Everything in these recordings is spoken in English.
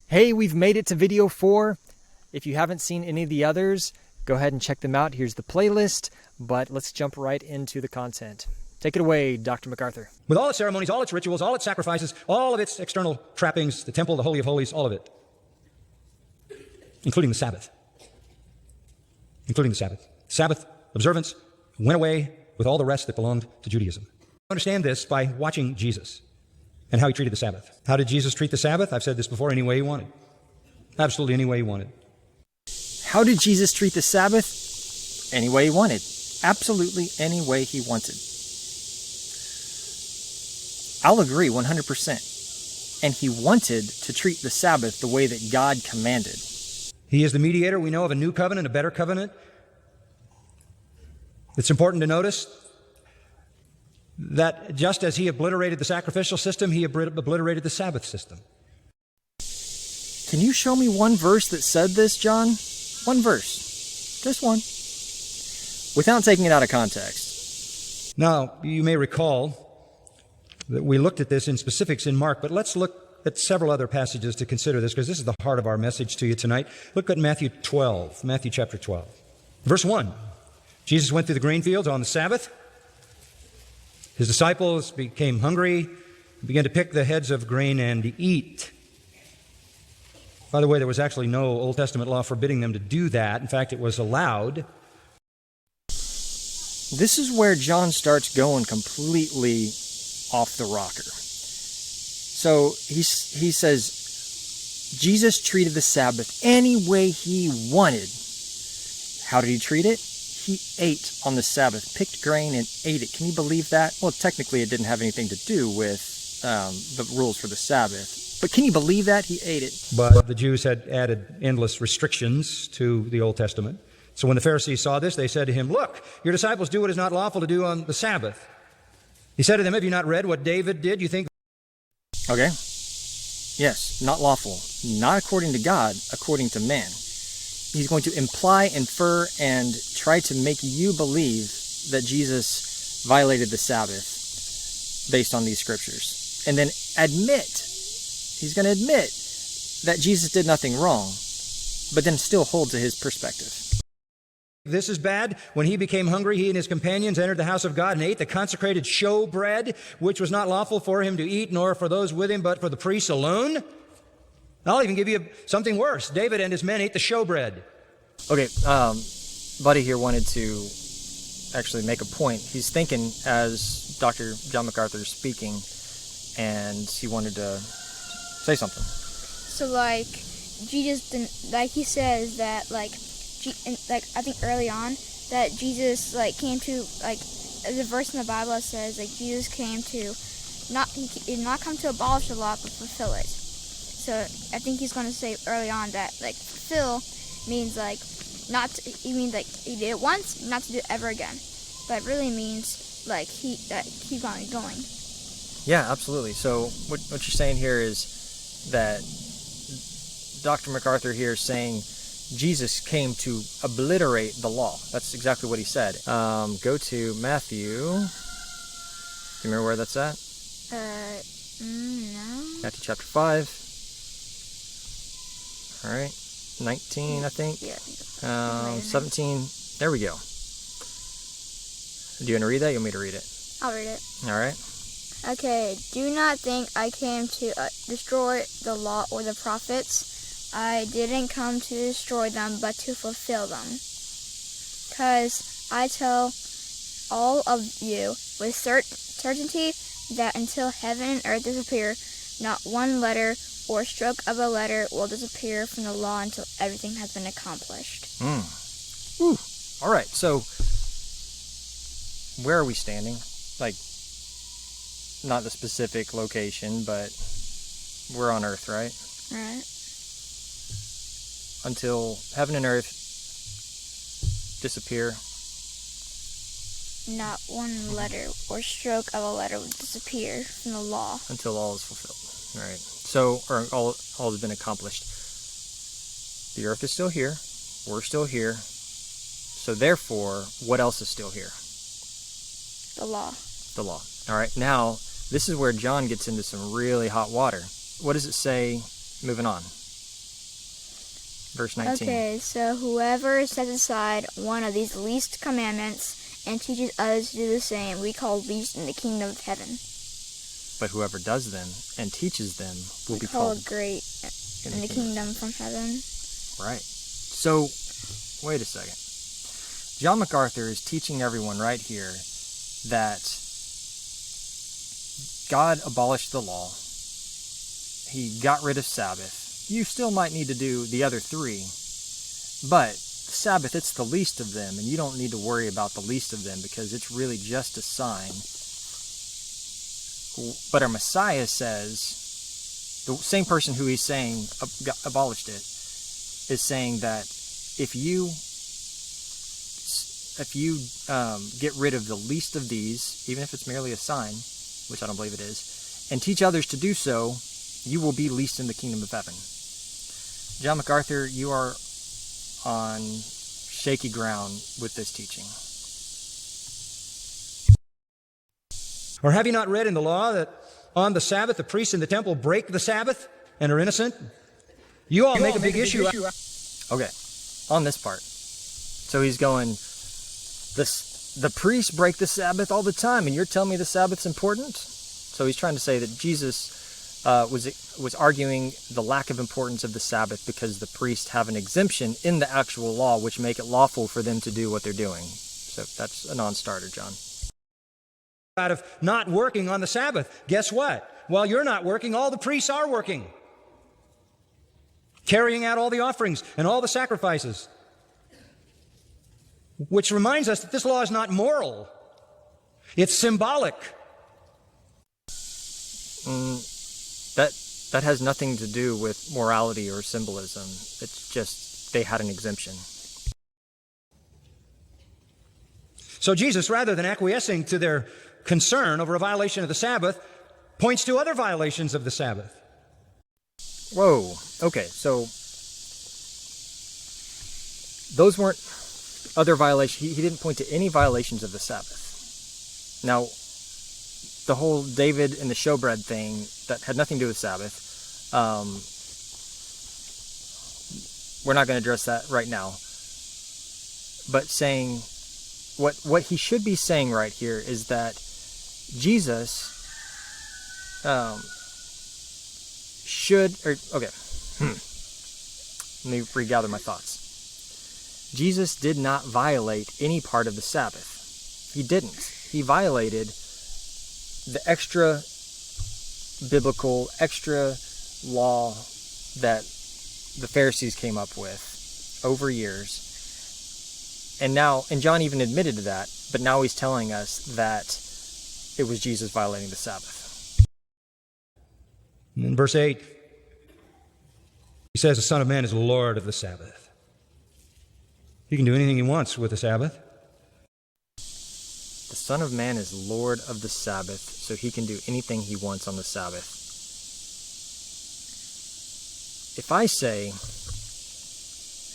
Hey, we've made it to video 4. If you haven't seen any of the others, go ahead and check them out. Here's the playlist, but let's jump right into the content. Take it away, Dr. MacArthur. With all its ceremonies, all its rituals, all its sacrifices, all of its external trappings, the temple, the Holy of Holies, all of it. Including the Sabbath. Including the Sabbath. Sabbath observance went away with all the rest that belonged to Judaism. Understand this by watching Jesus and how he treated the Sabbath. How did Jesus treat the Sabbath? I've said this before, any way he wanted. Absolutely any way he wanted. How did Jesus treat the Sabbath? Any way he wanted. Absolutely any way he wanted. I'll agree 100%. And he wanted to treat the Sabbath the way that God commanded. He is the mediator, we know, of a new covenant, a better covenant. It's important to notice that just as he obliterated the sacrificial system, he obliterated the Sabbath system. Can you show me one verse that said this, John? One verse. Just one. Without taking it out of context. Now, you may recall that we looked at this in specifics in Mark, but let's look at several other passages to consider this, because this is the heart of our message to you tonight. Look at Matthew 12, Matthew chapter 12. Verse 1. Jesus went through the grain fields on the Sabbath. His disciples became hungry and began to pick the heads of grain and eat. By the way, there was actually no Old Testament law forbidding them to do that. In fact, it was allowed. This is where John starts going completely off the rocker. So he says, Jesus treated the Sabbath any way he wanted. How did he treat it? He ate on the Sabbath, picked grain and ate it. Can you believe that? Well, technically it didn't have anything to do with the rules for the Sabbath. But can you believe that? He ate it. But the Jews had added endless restrictions to the Old Testament. So when the Pharisees saw this, they said to him, "Look, your disciples do what is not lawful to do on the Sabbath." He said to them, "Have you not read what David did? You think..." Okay. Yes, not lawful. Not according to God, according to man. He's going to imply, infer, and try to make you believe that Jesus violated the Sabbath based on these scriptures. And then he's going to admit that Jesus did nothing wrong, but then still hold to his perspective. This is bad. When he became hungry, he and his companions entered the house of God and ate the consecrated showbread, which was not lawful for him to eat, nor for those with him, but for the priests alone. I'll even give you something worse. David and his men ate the showbread. Okay, Buddy here wanted to actually make a point. He's thinking as Dr. John MacArthur is speaking, and he wanted to say something. So, Jesus didn't, he says that, I think early on, that Jesus, came to, there's a verse in the Bible that says, Jesus came to, he did not come to abolish the law, but fulfill it. So I think he's going to say early on that, fulfill means, he did it once, not to do it ever again. But it really means, keep on going. Yeah, absolutely. So what you're saying here is that Dr. MacArthur here is saying Jesus came to obliterate the law. That's exactly what he said. Go to Matthew. Do you remember where that's at? No. Matthew chapter 5. All right. 19, I think. Yeah. 17. There we go. Do you want to read that? You want me to read it? I'll read it. All right. Okay. Do not think I came to destroy the law or the prophets. I didn't come to destroy them, but to fulfill them. Because I tell all of you with certainty that until heaven and earth disappear, not one letter or stroke of a letter will disappear from the law until everything has been accomplished. Ooh. All right. So, where are we standing? Not the specific location, but we're on Earth, right? Right. Until heaven and earth disappear. Not one letter or stroke of a letter will disappear from the law. Until all is fulfilled. All right. So, or all has been accomplished. The earth is still here. We're still here. So therefore, what else is still here? The law. The law. All right. Now, this is where John gets into some really hot water. What does it say? Moving on. Verse 19. Okay, so whoever sets aside one of these least commandments and teaches others to do the same, we call least in the kingdom of heaven. But whoever does them and teaches them will be called called great in the kingdom from heaven. Right. So, wait a second. John MacArthur is teaching everyone right here that God abolished the law. He got rid of Sabbath. You still might need to do the other three, but Sabbath, it's the least of them, and you don't need to worry about the least of them because it's really just a sign. But our Messiah says, the same person who he's saying abolished it, is saying that if you get rid of the least of these, even if it's merely a sign, which I don't believe it is, and teach others to do so, you will be least in the kingdom of heaven. John MacArthur, you are on shaky ground with this teaching. Or have you not read in the law that on the Sabbath the priests in the temple break the Sabbath and are innocent? You all make a big issue. Okay, on this part. So he's going, the priests break the Sabbath all the time, and you're telling me the Sabbath's important? So he's trying to say that Jesus was arguing the lack of importance of the Sabbath because the priests have an exemption in the actual law which make it lawful for them to do what they're doing. So that's a non-starter, John. Out of not working on the Sabbath, guess what? While you're not working, all the priests are working, carrying out all the offerings and all the sacrifices. Which reminds us that this law is not moral. It's symbolic. That has nothing to do with morality or symbolism. It's just they had an exemption. So Jesus, rather than acquiescing to their concern over a violation of the Sabbath, points to other violations of the Sabbath. Whoa. Okay, so those weren't other violations. He didn't point to any violations of the Sabbath. Now, the whole David and the showbread thing, that had nothing to do with Sabbath. We're not going to address that right now. But saying, what he should be saying right here is that Jesus Let me regather my thoughts. Jesus did not violate any part of the Sabbath. He didn't. He violated the extra biblical, extra law that the Pharisees came up with over years. And John even admitted to that, but now he's telling us that it was Jesus violating the Sabbath. In verse 8, he says the Son of Man is Lord of the Sabbath. He can do anything he wants with the Sabbath. The Son of Man is Lord of the Sabbath, so he can do anything he wants on the Sabbath.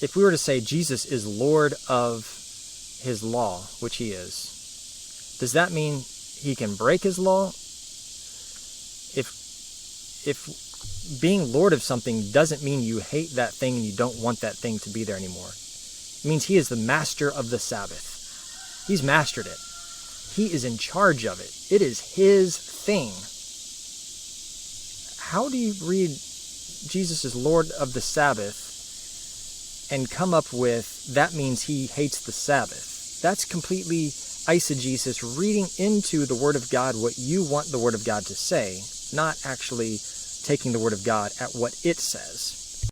If we were to say Jesus is Lord of his law, which he is, does that mean he can break his law? If being Lord of something doesn't mean you hate that thing and you don't want that thing to be there anymore. It means he is the master of the Sabbath. He's mastered it. He is in charge of it. It is his thing. How do you read Jesus is Lord of the Sabbath and come up with that means he hates the Sabbath? That's completely eisegesis, reading into the Word of God what you want the Word of God to say, not actually taking the Word of God at what it says.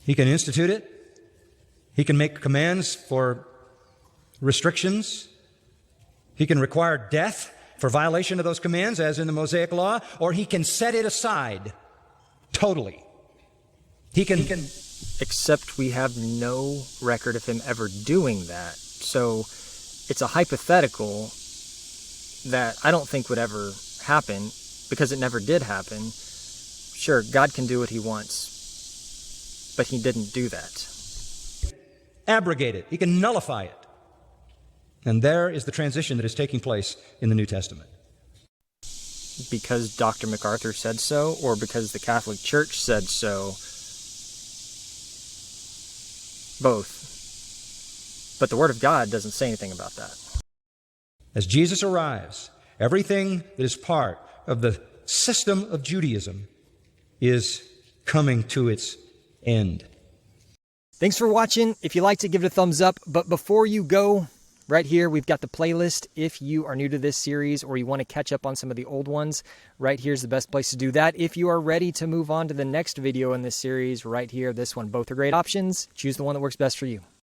He can institute it. He can make commands for restrictions. He can require death for violation of those commands, as in the Mosaic Law, or he can set it aside totally. He can Except we have no record of him ever doing that. So it's a hypothetical that I don't think would ever happen because it never did happen. Sure, God can do what he wants, but he didn't do that. abrogate it. He can nullify it. And there is the transition that is taking place in the New Testament. Because Dr. MacArthur said so, or because the Catholic Church said so, both. But the Word of God doesn't say anything about that. As Jesus arrives, everything that is part of the system of Judaism is coming to its end. Thanks for watching. If you liked it, give it a thumbs up. But before you go, right here, we've got the playlist. If you are new to this series or you want to catch up on some of the old ones, right here's the best place to do that. If you are ready to move on to the next video in this series, right here, this one, both are great options. Choose the one that works best for you.